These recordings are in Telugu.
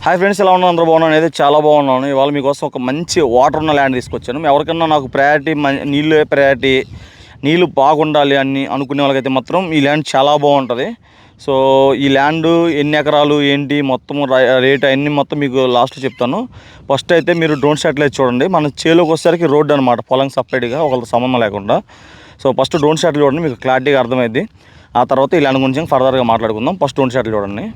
హాయ్ ఫ్రెండ్స్, ఎలా ఉన్నాను? అందరూ బాగున్నాను. అయితే చాలా బాగున్నాను. ఇవాళ మీకోసం ఒక మంచి వాటర్ ఉన్న ల్యాండ్ తీసుకొచ్చాను. ఎవరికన్నా నాకు ప్రయారిటీ నీళ్ళే ప్రయారిటీ, నీళ్ళు బాగుండాలి అని అనుకునే వాళ్ళకైతే మాత్రం ఈ ల్యాండ్ చాలా బాగుంటుంది. సో ఈ ల్యాండ్ ఎన్ని ఎకరాలు ఏంటి మొత్తం రేట్ అన్నీ మొత్తం మీకు లాస్ట్లో చెప్తాను. ఫస్ట్ అయితే మీరు డ్రోన్ షాట్లో చూడండి. మన చేలోకి వచ్చేసరికి రోడ్డు అనమాట, పొలం సపరేట్గా ఒకళ్ళతో సంబంధం లేకుండా. సో ఫస్ట్ డ్రోన్ షాట్లో చూడండి, మీకు క్లారిటీగా అర్థమైంది. ఆ తర్వాత ఈ ల్యాండ్ గురించి ఫర్దర్గా మాట్లాడుకుందాం. ఫస్ట్ డ్రోన్ షాట్లో చూడండి.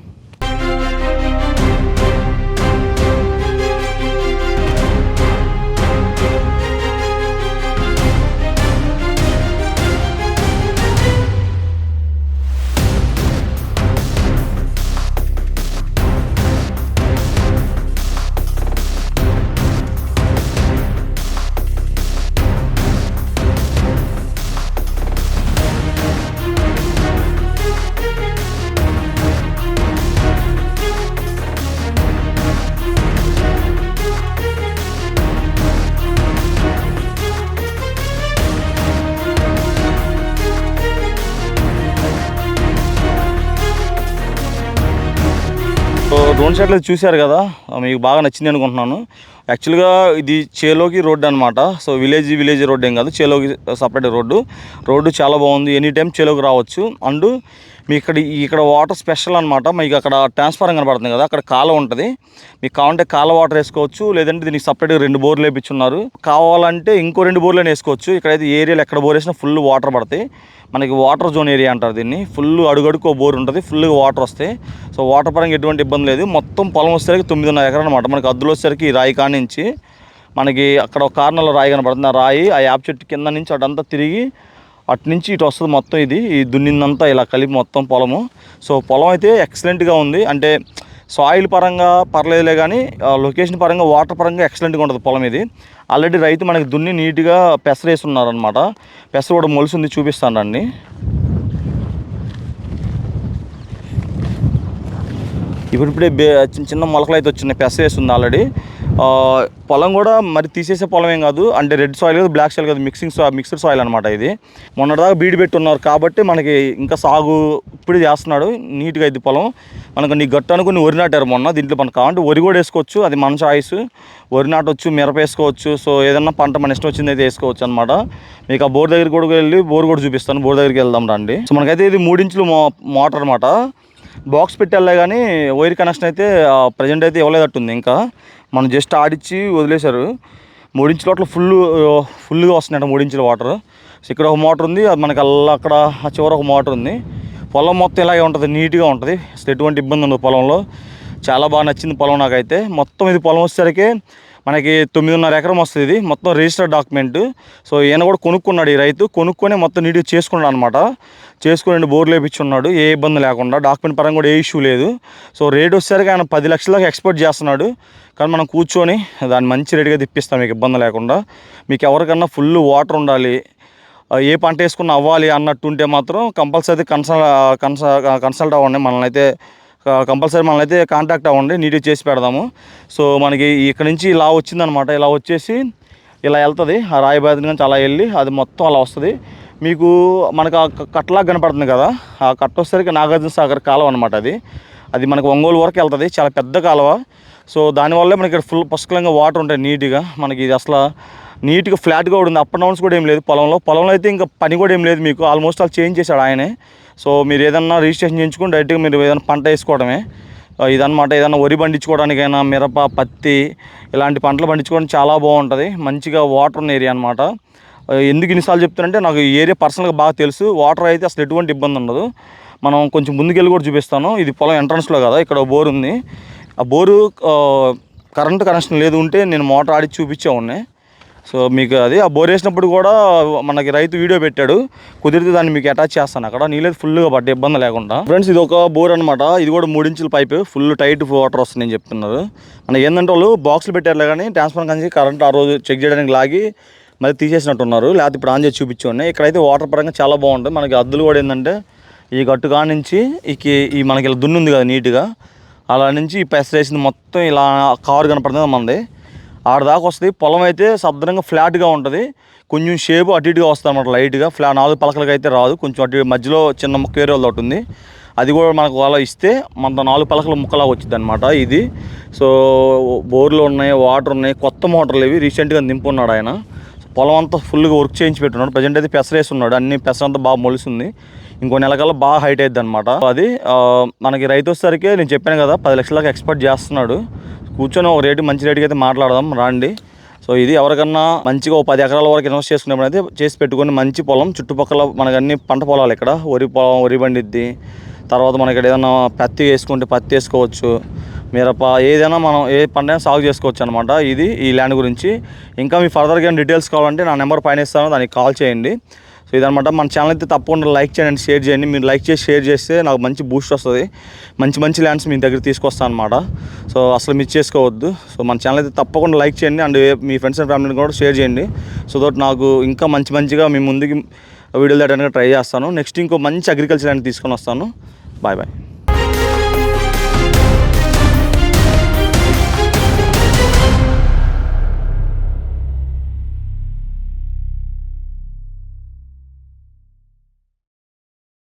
సో డ్రోన్ షాట్లో చూశారు కదా, మీకు బాగా నచ్చింది అనుకుంటున్నాను. యాక్చువల్గా ఇది చేలోకి రోడ్డు అనమాట. సో విలేజ్ రోడ్డు ఏం కాదు, చేలోకి సపరేట్ రోడ్డు చాలా బాగుంది. ఎనీ టైం చేలోకి రావచ్చు. అండ్ మీ ఇక్కడ వాటర్ స్పెషల్ అనమాట. మీకు అక్కడ ట్రాన్స్ఫారం కనబడుతుంది కదా, అక్కడ కాలువ ఉంటుంది. మీకు కావాలంటే కాలువ వాటర్ వేసుకోవచ్చు, లేదంటే దీనికి సపరేట్గా 2 బోర్లు వేయించున్నారు. కావాలంటే ఇంకో 2 బోర్లు వేసుకోవచ్చు. ఇక్కడైతే ఏరియాలో ఎక్కడ బోర్ వేసినా ఫుల్ వాటర్ పడతాయి. మనకి వాటర్ జోన్ ఏరియా అంటారు దీన్ని. ఫుల్ అడుగడుకో బోర్ ఉంటుంది, ఫుల్గా వాటర్ వస్తాయి. సో వాటర్ పరంగా ఎటువంటి ఇబ్బంది లేదు. మొత్తం పొలం వచ్చేసరికి 9.5 ఎకరాలు అనమాట. మనకి అద్దులు వచ్చేసరికి రాయి కానించి మనకి అక్కడ ఒక కార్నర్లో రాయి కనబడుతుంది. ఆ రాయి ఆ యాప్ చెట్టు కింద నుంచి అటంతా తిరిగి అటు నుంచి ఇటు వస్తుంది. మొత్తం ఈ దున్నిందంతా ఇలా కలిపి మొత్తం పొలము. సో పొలం అయితే ఎక్సలెంట్గా ఉంది. అంటే సాయిల్ పరంగా పర్లేదులే, కానీ లొకేషన్ పరంగా వాటర్ పరంగా ఎక్సలెంట్గా ఉంటుంది పొలం ఇది. ఆల్రెడీ రైతు మనకి దున్ని నీట్గా పెసరేస్తున్నారనమాట. పెసర కూడా మొలుసుంది, చూపిస్తానండి. ఇప్పుడిప్పుడే చిన్న మొలకలు అయితే వచ్చినాయి, పెసరేస్తుంది ఆల్రెడీ. పొలం కూడా మరి తీసేసే పొలం ఏం కాదు, అంటే రెడ్ సాయిల్ కాదు, బ్లాక్ సాయిల్ కాదు, మిక్స్డ్ సాయిల్ అనమాట ఇది. మొన్నటిదాకా బీడు పెట్టి ఉన్నారు కాబట్టి మనకి ఇంకా సాగు ఇప్పుడు చేస్తున్నాడు నీట్గా. ఇది పొలం మనకు నీ గట్టు అనుకుని వరి నాటారు మొన్న. దీంట్లో మనకు కావాలంటే వరి కూడా వేసుకోవచ్చు, అది మన చాయిస్. వరి నాటవచ్చు, మిరప వేసుకోవచ్చు. సో ఏదన్నా పంట మన ఇష్టం వచ్చింది అయితే వేసుకోవచ్చు అనమాట. మీకు ఆ బోర్ దగ్గరికి కూడా వెళ్ళి బోర్ కూడా చూపిస్తాను. బోర్ దగ్గరికి వెళ్దాం రండి. సో మనకైతే ఇది 3 ఇంచులు మోటార్ అనమాట. బాక్స్ పెట్టాలే కానీ వైర్ కనెక్షన్ అయితే ప్రజెంట్ అయితే ఇవ్వలేదట్టుంది. ఇంకా మనం జస్ట్ ఆడిచ్చి వదిలేశారు. 3 ఇంచుల వాటర్ ఫుల్గా వస్తున్నాయి. 3 ఇంచుల వాటర్. సో ఇక్కడ ఒక మోటార్ ఉంది, అది మనకి అక్కడ చివర ఒక మోటార్ ఉంది. పొలం మొత్తం ఇలాగే ఉంటుంది, నీట్గా ఉంటుంది. అసలు ఎటువంటి ఇబ్బంది ఉండదు పొలంలో. చాలా బాగా నచ్చింది పొలం నాకైతే. మొత్తం ఇది పొలం వచ్చేసరికి మనకి 9.5 ఎకరం వస్తుంది. ఇది మొత్తం రిజిస్టర్డ్ డాక్యుమెంట్. సో ఈయన కూడా కొనుక్కున్నాడు, ఈ రైతు కొనుక్కొని మొత్తం నీట్గా చేసుకున్నాడు అనమాట. చేసుకుని బోర్లు వేయించున్నాడు, ఏ ఇబ్బంది లేకుండా. డాక్యుమెంట్ పరంగా కూడా ఏ ఇష్యూ లేదు. సో రేట్ వచ్చేసరికి ఆయన 10 లక్షలకు ఎక్స్పోర్ట్ చేస్తున్నాడు. కానీ మనం కూర్చొని దాన్ని మంచి రేటుగా తిప్పిస్తాం మీకు ఇబ్బంది లేకుండా. మీకు ఎవరికన్నా ఫుల్ వాటర్ ఉండాలి, ఏ పంట వేసుకున్న అవ్వాలి అన్నట్టుంటే మాత్రం కంపల్సరీ కన్సల్ట్ అవ్వండి. కంపల్సరీ మనల్ని కాంటాక్ట్ అవ్వండి, నీట్గా చేసి పెడదాము. సో మనకి ఇక్కడ నుంచి ఇలా వచ్చిందనమాట. ఇలా వచ్చేసి ఇలా వెళ్తుంది, ఆ రాయి బాధ నుంచి అలా వెళ్ళి అది మొత్తం అలా వస్తుంది. మీకు మనకు ఆ కట్టలాగా కనపడుతుంది కదా, ఆ కట్ట వచ్చేసరికి నాగార్జున సాగర్ కాలువ అనమాట. అది మనకు ఒంగోలు వరకు వెళ్తుంది, చాలా పెద్ద కాలువ. సో దానివల్లే మనకి ఇక్కడ ఫుల్ పుష్కలంగా వాటర్ ఉంటాయి నీట్గా. మనకి ఇది అసలు నీట్గా ఫ్లాట్గా కూడా ఉంది. అప్ అండ్ డౌన్స్ కూడా ఏం లేదు పొలంలో అయితే ఇంకా పని కూడా ఏం లేదు మీకు. ఆల్మోస్ట్ వాళ్ళు చేంజ్ చేశాడు ఆయనే. సో మీరు ఏదన్నా రిజిస్ట్రేషన్ చేయించుకుని డైరెక్ట్గా మీరు ఏదైనా పంట వేసుకోవడమే ఇదన్నమాట. ఏదైనా వరి పండించుకోవడానికైనా, మిరప, పత్తి ఇలాంటి పంటలు పండించుకోవడానికి చాలా బాగుంటుంది. మంచిగా వాటర్ ఉన్న ఏరియా అనమాట. ఎందుకు ఇన్నిసార్లు చెప్తానంటే నాకు ఈ ఏరియా పర్సనల్గా బాగా తెలుసు. వాటర్ అయితే అసలు ఎటువంటి ఇబ్బంది ఉండదు. మనం కొంచెం ముందుకెళ్ళి కూడా చూపిస్తాను. ఇది పొలం ఎంట్రన్స్లో కదా, ఇక్కడ బోర్ ఉంది. ఆ బోరు కరెంటు కనెక్షన్ లేదు, ఉంటే నేను మోటార్ ఆడి చూపించే ఉన్నాయి. సో మీకు అది ఆ బోర్ వేసినప్పుడు కూడా మనకి రైతు వీడియో పెట్టాడు. కుదిరితే దాన్ని మీకు అటాచ్ చేస్తాను. అక్కడ నీళ్ళైతే ఫుల్గా పట్టే ఇబ్బంది లేకుండా. ఫ్రెండ్స్ ఇది ఒక బోర్ అనమాట. ఇది కూడా 3 ఇంచుల పైపు, ఫుల్ టైట్ వాటర్ వస్తుందని చెప్తున్నారు. మనకి ఏంటంటే వాళ్ళు బాక్సులు పెట్టారు కానీ ట్రాన్స్ఫార్మర్ కానీ కరెంట్ ఆ రోజు చెక్ చేయడానికి లాగి మరి తీసేసినట్టున్నారు. లేకపోతే ఇప్పుడు ఆన్ చేసి చూపించున్నాయి. ఇక్కడైతే వాటర్ పరంగా చాలా బాగుంటుంది. మనకి అద్దులు కూడా ఏంటంటే ఈ గట్టు కాడ నుంచి ఈ మనకి ఇలా దున్ను ఉంది కదా నీట్గా, అలా నుంచి ఈ పెసరేసింది మొత్తం ఇలా కారు కనపడుతుంది మనది. ఆడదాకా వస్తుంది. పొలం అయితే సబ్దరంగా ఫ్లాట్గా ఉంటుంది. కొంచెం షేపు అటు ఇటుగా వస్తుంది అన్నమాట, లైట్గా. 4 పలకలకి అయితే రాదు, కొంచెం అటు మధ్యలో చిన్న కేరోల్ ఒకటి ఉంది. అది కూడా మనకు వాళ్ళ ఇస్తే మన 4 పలకల ముక్కలాగా వచ్చింది అనమాట ఇది. సో బోర్లు ఉన్నాయి, వాటర్ ఉన్నాయి, కొత్త మోటార్లు ఇవి రీసెంట్గా నింపున్నాడు ఆయన. పొలం అంతా ఫుల్గా వర్క్ చేయించి పెట్టున్నాడు. ప్రజెంట్ అయితే పెసరేసి ఉన్నాడు, అన్ని పెసరంతా బాగా మొలిసింది. ఇంకో నెలకల్లా బాగా హైట్ అవుతుంది అనమాట. అది మనకి రైతు వచ్చేసరికి నేను చెప్పాను కదా 10 లక్షల దాకా ఎక్స్పెక్ట్ చేస్తున్నాడు. కూర్చొని ఒక రేటు మంచి రేటుకి అయితే మాట్లాడదాం రండి. సో ఇది ఎవరికన్నా మంచిగా ఒక 10 ఎకరాల వరకు ఇన్వెస్ట్ చేసుకునేప్పుడైతే చేసి పెట్టుకొని మంచి పొలం చుట్టుపక్కల మనకు అన్ని పంట పొలాలు ఇక్కడ వరి పొలం, వరి పండిద్ది. తర్వాత మనకి ఇక్కడ ఏదైనా పత్తి వేసుకుంటే పత్తి వేసుకోవచ్చు, మిరప ఏదైనా మనం ఏ పంట సాగు చేసుకోవచ్చు అనమాట. ఇది ఈ ల్యాండ్ గురించి. ఇంకా మీ ఫర్దర్గా డీటెయిల్స్ కావాలంటే నా నెంబర్ పైన ఇస్తాను, దానికి కాల్ చేయండి. సో ఇదనమాట. మన ఛానల్ అయితే తప్పకుండా లైక్ చేయండి, షేర్ చేయండి. మీరు లైక్ చేసి షేర్ చేస్తే నాకు మంచి బూస్ట్ వస్తుంది, మంచి ల్యాండ్స్ మీ దగ్గర తీసుకొస్తాను అనమాట. సో అసలు మిస్ చేసుకోవద్దు. సో మన ఛానల్ అయితే తప్పకుండా లైక్ చేయండి అండ్ మీ ఫ్రెండ్స్ అండ్ ఫ్యామిలీని కూడా షేర్ చేయండి. సో దట్ నాకు ఇంకా మంచిగా మీ ముందుకి వీడియోలు పెట్టడానికి ట్రై చేస్తాను. నెక్స్ట్ ఇంకో మంచి అగ్రికల్చర్ ల్యాండ్ తీసుకొని వస్తాను. బాయ్.